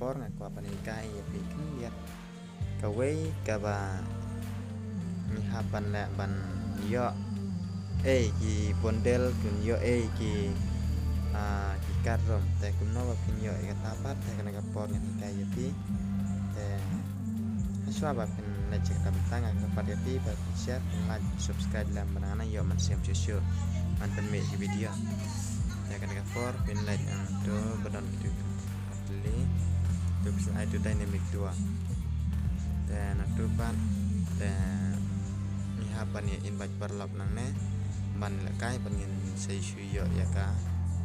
por ngaku apa nih kai ya bikin lihat kawe kaba ni haban la ban yo ki bondel kun yo ki karom te kun no pin yo ka tapat te kana ka por ni kai ya pi te aswa ba pin na cek tam tanga ka par ya pi ba share like subscribe lam banana yo man siam sure mantan me video ya kana ka por pin like to badon tu atli tu bisa itu dynamic 2 dan tu pan dan ni hapan ya invite perlop nang ne man la kai pengin sei suyo ya ka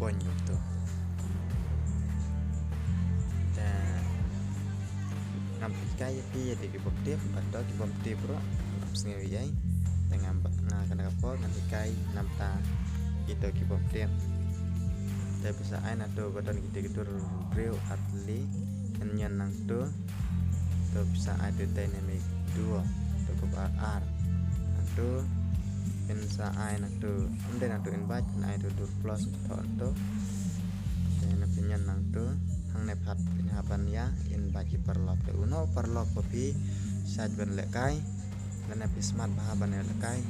pon tu dan ngam kai pi ya di bom tip atau di bom tip bro sengawi ai dengan kana ka por ngan kai nam ta itu ki bom tip te bisa ai na to badon gitu grill atli nyan nang to bisa ada dynamic 2 to ke R to bisa ai na to ende na to invite na to plus to dan penyan nang to hang ne phat pinhapan ya invite perlop ke uno perlop kopi saj ben lekai dan na smart bahaban lekai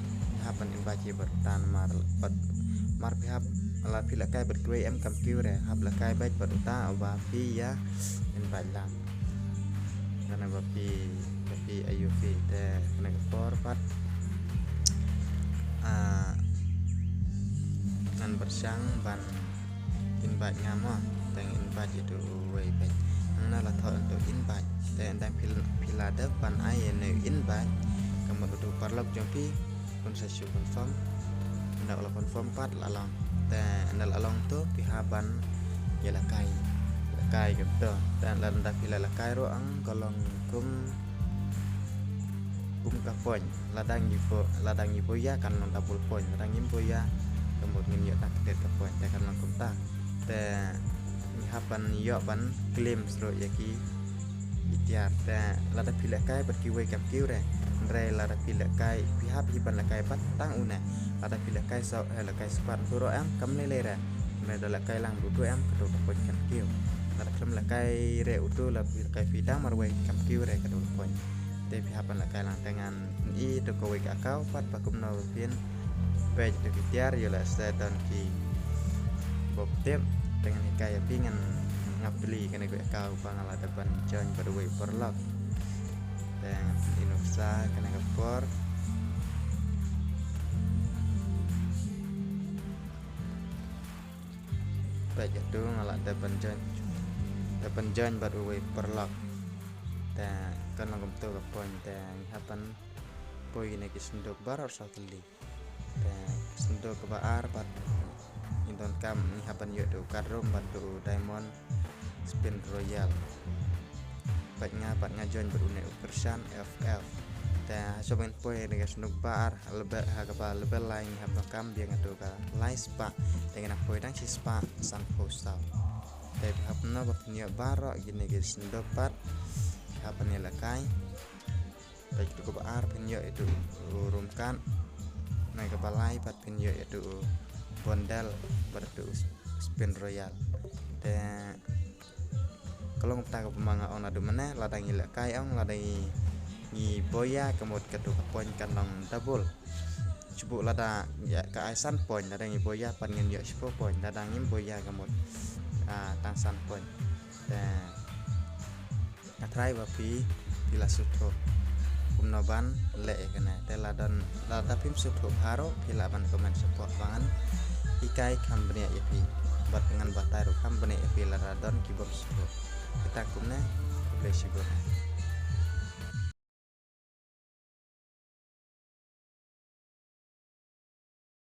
haban invite bertan mar pihap ala pila kai berkue em computer hab la kai baik beruta wa pi ya invite lam karena bapi ayuv te kena for pat nan bersang ban invite nyama teng invite itu way baik nang la thol untuk invite te ndang pila de ban ai ne invite kamu tu parlok jompi kun sa confirm ndak la confirm pat lalang te ndak lalang tu pihaban ya la kai gitu dan landa pila la kai ro ang kolong kum kapoin ladang ipo ya kan non double point ladang ipo ya kemudian ya tak ke kapoin ya kan langkum ta te ni hapan yo ban claim ro yaki itiar te lada pila kai pergi we kap kiure lada pila kai pihap hiban la kai pat tang una lada pila kai so la kai span ro am kam le ra la kai lang du em ke kapoin kan kiu la klam la kai re utu la kai fidang marwe kam kiu re ka dul poin te pihapan la kai lang tangan i to ko we ka kau pat pakum no pin page de tiar yo la setan ki bob tem dengan kai pingan ngapli kana ko kau pangala depan join pada we perlok dan inusa kana kapor page tu ngala depan join pada we perlok dan kan langkum tu ka poin dan hapan poin ni kisendok barar satli dan sendok ke baar pat indon kam ni hapan yo tu karom batu diamond spin royal pat join berune persan FF dan soben poin dengan sendok baar lebel lain hapan kam dia ngatu ka live spa dengan poin dang si spa sang postal tapi hapna baknya barok gini guys sendopat hapan ya lakai baik itu kebar penyo itu urumkan naik ke balai pat penyo itu bondel bertu spin royal dan kalau kita ke pemangga on adu mana ladang lakai ong ladang ni boya kemud ketu poin kanong double cubu lada ya ke aisan poin ladang ni boya panen yo 10 poin ladang ni boya kemud tangsan poin dan try bapi bila sutro kumnoban le kena teladon lada pim sutro haro bila ban komen support bangan ikai company yapi bat dengan bataru company yapi ladon kibom sutro kita kumne blesibo